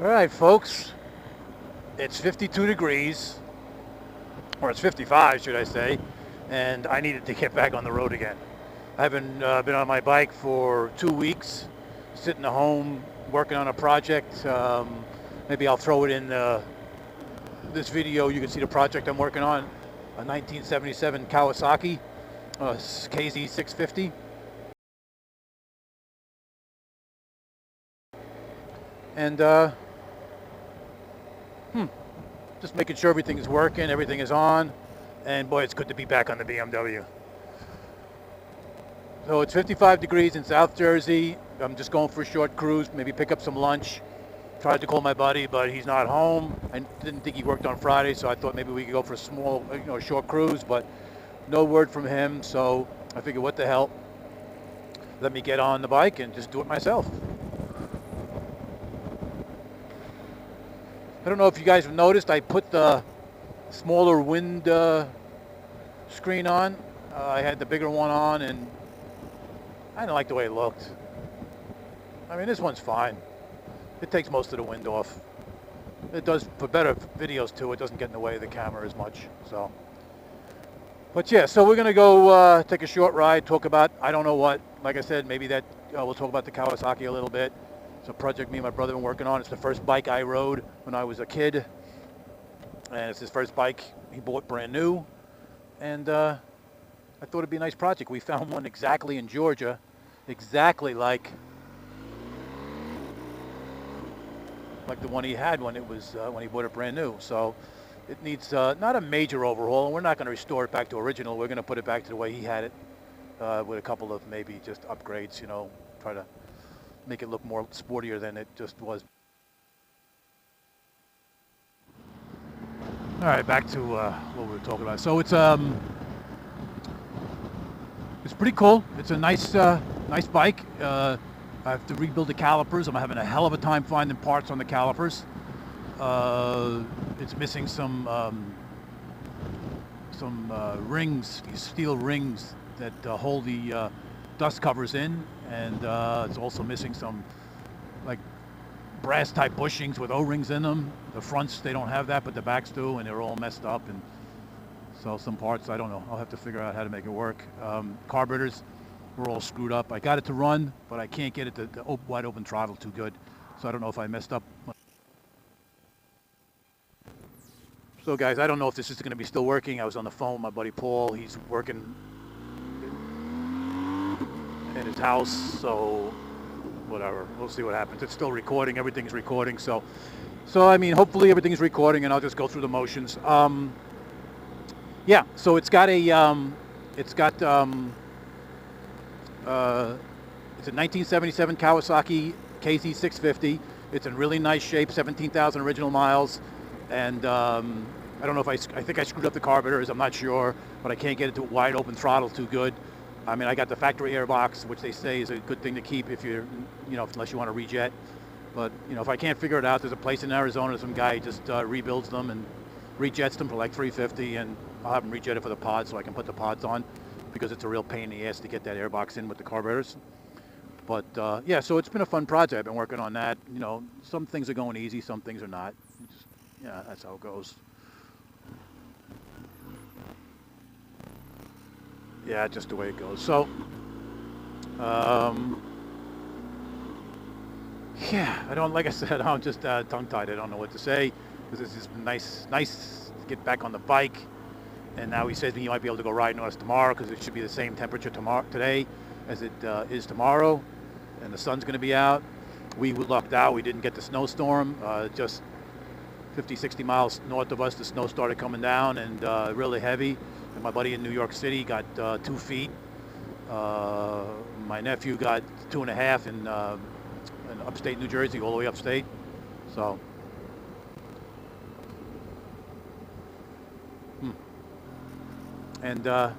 All right, folks, it's 52 degrees, or it's 55, should I say, and I needed to get back on the road again. I haven't been on my bike for 2 weeks, sitting at home working on a project. Maybe I'll throw it in this video. You can see the project I'm working on, a 1977 Kawasaki KZ650. And just making sure everything is working, everything is on, and boy, it's good to be back on the BMW. So it's 55 degrees in South Jersey. I'm just going for a short cruise, maybe pick up some lunch. Tried to call my buddy, but he's not home. I didn't think he worked on Friday, so I thought maybe we could go for a small, short cruise, but no word from him, so I figured, what the hell? Let me get on the bike and just do it myself. I don't know if you guys have noticed, I put the smaller wind screen on. I had the bigger one on, and I didn't like the way it looked. I mean, this one's fine. It takes most of the wind off. It does, for better videos too, it doesn't get in the way of the camera as much, so. But yeah, so we're gonna go take a short ride, talk about, I don't know what, like I said, maybe that, we'll talk about the Kawasaki a little bit. It's a project me and my brother have been working on. It's the first bike I rode when I was a kid. And it's his first bike he bought brand new. And I thought it'd be a nice project. We found one exactly in Georgia, exactly like the one he had when it was when he bought it brand new. So it needs not a major overhaul, and we're not going to restore it back to original. We're going to put it back to the way he had it, with a couple of maybe just upgrades, try to make it look more sportier than it just was. All right, back to what we were talking about. So it's pretty cool. It's a nice nice bike. I have to rebuild the calipers. I'm having a hell of a time finding parts on the calipers. It's missing some rings, these steel rings that hold the dust covers in, and it's also missing some like brass type bushings with O-rings in them. The fronts, they don't have that, but the backs do, and they're all messed up. And so some parts, I don't know, I'll have to figure out how to make it work. Carburetors were all screwed up. I got it to run, but I can't get it to wide open throttle too good. So I don't know if I messed up. So guys, I don't know if this is going to be still working. I was on the phone with my buddy Paul. He's working in his house, so whatever. We'll see what happens. It's still recording. Everything's recording. So I mean, hopefully everything's recording, and I'll just go through the motions. Yeah. So it's got a it's a 1977 Kawasaki KZ650. It's in really nice shape. 17,000 original miles, and I don't know if I think I screwed up the carburetors. I'm not sure, but I can't get it to wide open throttle too good. I mean, I got the factory airbox, which they say is a good thing to keep if you're, unless you want to rejet. But, if I can't figure it out, there's a place in Arizona, some guy just rebuilds them and rejets them for like $350, and I'll have them rejetted for the pods so I can put the pods on, because it's a real pain in the ass to get that airbox in with the carburetors. But yeah, so it's been a fun project. I've been working on that. Some things are going easy, some things are not. Yeah, that's how it goes. Yeah, just the way it goes. So, yeah, like I said, I'm just tongue-tied. I don't know what to say, because it's just nice to get back on the bike. And now he says he might be able to go riding with us tomorrow, because it should be the same temperature today as it is tomorrow, and the sun's going to be out. We lucked out. We didn't get the snowstorm. Just 50, 60 miles north of us, the snow started coming down, and really heavy. And my buddy in New York City got 2 feet. My nephew got 2.5 in upstate New Jersey, all the way upstate. So, and yeah,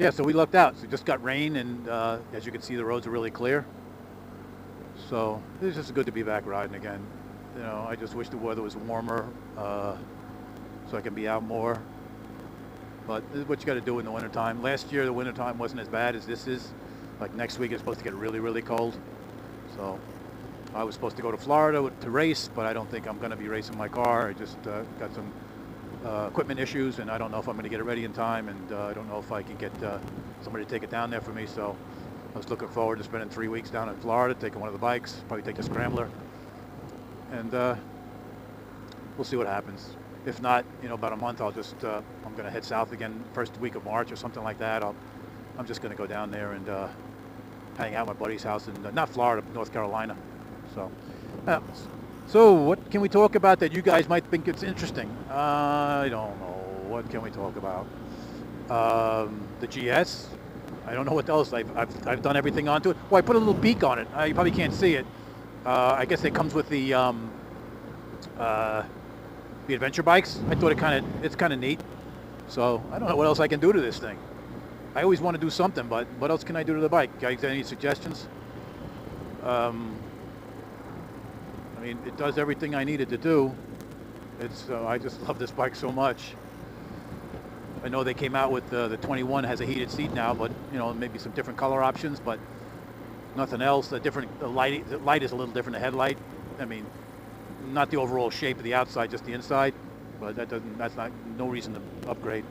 so we lucked out. So we just got rain, and as you can see, the roads are really clear. So it's just good to be back riding again. I just wish the weather was warmer, so I can be out more. But this is what you got to do in the wintertime. Last year, the wintertime wasn't as bad as this is. Like next week, it's supposed to get really, really cold. So I was supposed to go to Florida to race, but I don't think I'm going to be racing my car. I just got some equipment issues, and I don't know if I'm going to get it ready in time, and I don't know if I can get somebody to take it down there for me. So I was looking forward to spending 3 weeks down in Florida, taking one of the bikes, probably take the Scrambler, and we'll see what happens. If not, you know, about a month, I'll just I'm going to head south again first week of March or something like that. I'm just going to go down there and hang out at my buddy's house in not Florida, but North Carolina. So what can we talk about that you guys might think it's interesting? I don't know. What can we talk about? The GS. I don't know what else. I've done everything onto it. Well, I put a little beak on it. You probably can't see it. I guess it comes with the adventure bikes. I thought it's kind of neat. So I don't know what else I can do to this thing. I always want to do something, but what else can I do to the bike? Guys, any suggestions? I mean, it does everything I needed to do. I just love this bike so much. I know they came out with the 21 has a heated seat now, but you know, maybe some different color options, but nothing else. The light is a little different. The headlight. I mean, not the overall shape of the outside, just the inside. But that's not no reason to upgrade.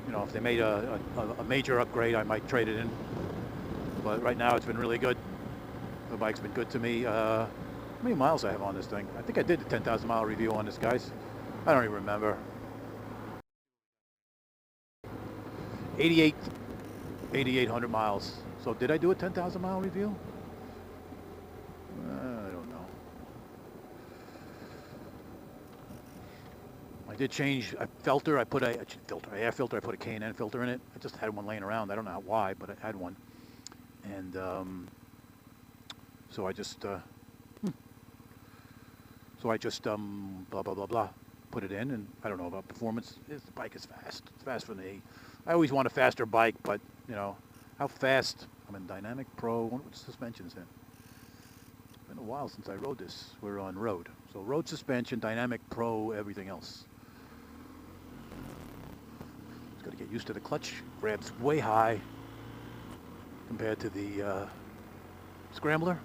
You know, if they made a major upgrade, I might trade it in. But right now, it's been really good. The bike's been good to me. How many miles I have on this thing? I think I did the 10,000 mile review on this, guys. I don't even remember. 8,800 miles. So did I do a 10,000 mile review? I don't know. I did change a filter. I put air filter. I put a K&N filter in it. I just had one laying around. I don't know why, but I had one. And so I just blah blah blah blah, put it in, and I don't know about performance. The bike is fast. It's fast for me. I always want a faster bike, but you know how fast. I'm in Dynamic Pro. What suspension's in? It's been a while since I rode this. We're on road, so road suspension, Dynamic Pro, everything else. Just got to get used to the clutch. Grabs way high compared to the Scrambler.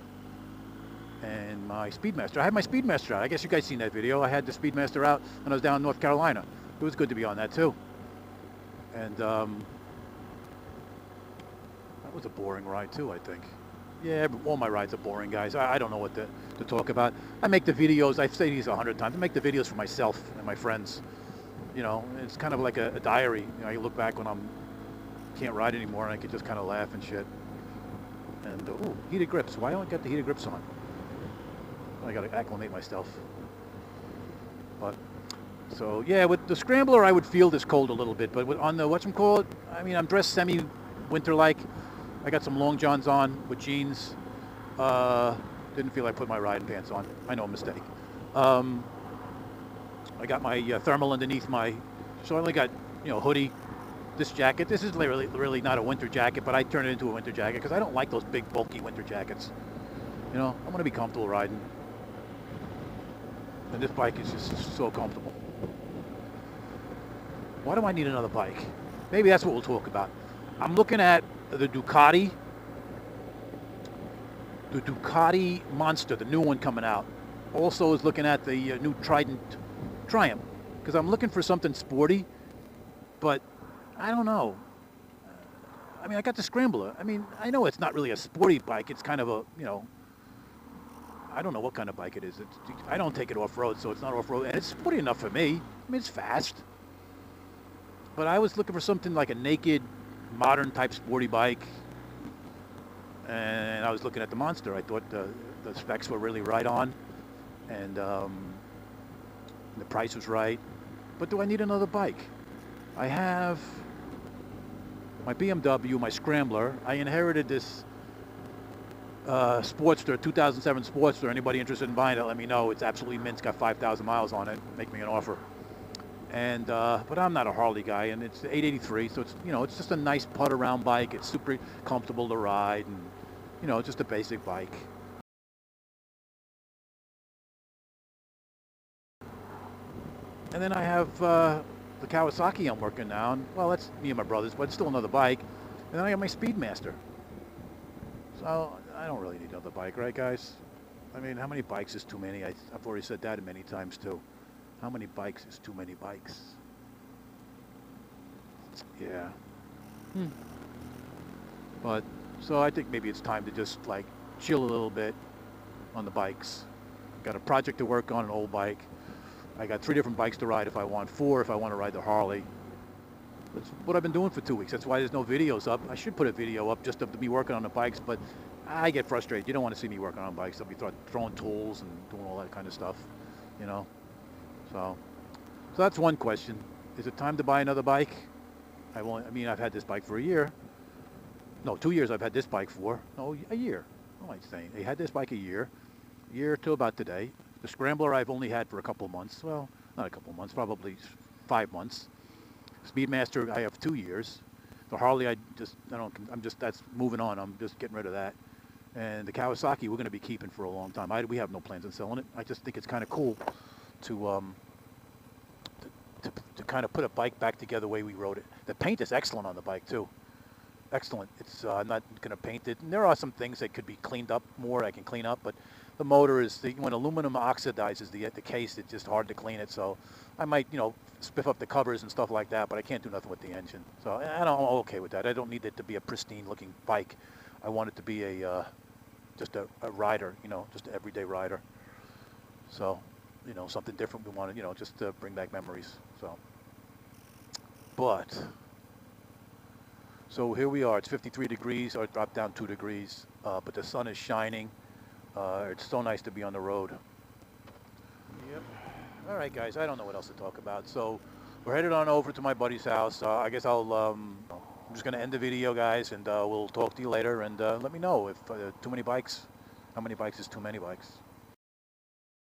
And my Speedmaster. I had my Speedmaster out. I guess you guys seen that video. I had the Speedmaster out when I was down in North Carolina. It was good to be on that too. And that was a boring ride too, I think. Yeah, all my rides are boring, guys. I don't know what to talk about. I make the videos. I've said these 100 times. I make the videos for myself and my friends. You know, it's kind of like a diary. You know, I look back when can't ride anymore, and I could just kind of laugh and shit. And ooh, heated grips. Why don't I got the heated grips on? I got to acclimate myself. But so yeah, with the Scrambler, I would feel this cold a little bit. But on the whatchamacallit, I mean, I'm dressed semi-winter-like. I got some long johns on with jeans. Didn't feel like putting my riding pants on. I know, a mistake. I got my thermal underneath my. So I only got hoodie. This jacket. This is really not a winter jacket, but I turn it into a winter jacket because I don't like those big bulky winter jackets. You know, I'm going to be comfortable riding. And this bike is just so comfortable. Why do I need another bike? Maybe that's what we'll talk about. I'm looking at the Ducati Monster, the new one coming out. Also is looking at the new Triumph, because I'm looking for something sporty, but I don't know. I mean, I got the Scrambler. I mean, I know it's not really a sporty bike. It's kind of a, I don't know what kind of bike it is. I don't take it off-road, so it's not off-road. And it's sporty enough for me. I mean, it's fast. But I was looking for something like a naked, modern type sporty bike. And I was looking at the Monster. I thought the specs were really right on. And the price was right. But do I need another bike? I have my BMW, my Scrambler. I inherited this Sportster, 2007 Sportster. Anybody interested in buying it, let me know. It's absolutely mint. It's got 5,000 miles on it. Make me an offer. And but I'm not a Harley guy, and it's 883, so it's it's just a nice putt around bike. It's super comfortable to ride, and just a basic bike. And then I have the Kawasaki I'm working on. Well, that's me and my brothers, but it's still another bike. And then I have my Speedmaster. So I don't really need another bike, right, guys? I mean, how many bikes is too many? I've already said that many times too. How many bikes is too many bikes? Yeah. But, so I think maybe it's time to just like chill a little bit on the bikes. Got a project to work on, an old bike. I got 3 different bikes to ride if I want, 4 if I want to ride the Harley. That's what I've been doing for 2 weeks. That's why there's no videos up. I should put a video up just of me working on the bikes, but I get frustrated. You don't want to see me working on bikes. I'll be throwing tools and doing all that kind of stuff, you know. So that's one question. Is it time to buy another bike? I mean, I've had this bike for a year. No, 2 years I've had this bike for. No, a year. What am I saying? I had this bike a year to about today. The Scrambler I've only had for a couple of months. Well, not a couple of months, probably 5 months. Speedmaster I have 2 years. The Harley that's moving on. I'm just getting rid of that. And the Kawasaki we're going to be keeping for a long time. We have no plans on selling it. I just think it's kind of cool to kind of put a bike back together the way we rode it. The paint is excellent on the bike too. Excellent. It's I'm not going to paint it. And there are some things that could be cleaned up more. I can clean up, but the motor is when aluminum oxidizes the case, it's just hard to clean it. So I might, spiff up the covers and stuff like that, but I can't do nothing with the engine. So I'm okay with that. I don't need it to be a pristine-looking bike. I want it to be just a rider, just an everyday rider. So, something different. We want to, just to bring back memories. So here we are. It's 53 degrees, or it dropped down 2 degrees, but the sun is shining. It's so nice to be on the road. Yep. All right, guys. I don't know what else to talk about. So we're headed on over to my buddy's house. I guess I'm just going to end the video, guys, and we'll talk to you later. And let me know if too many bikes. How many bikes is too many bikes?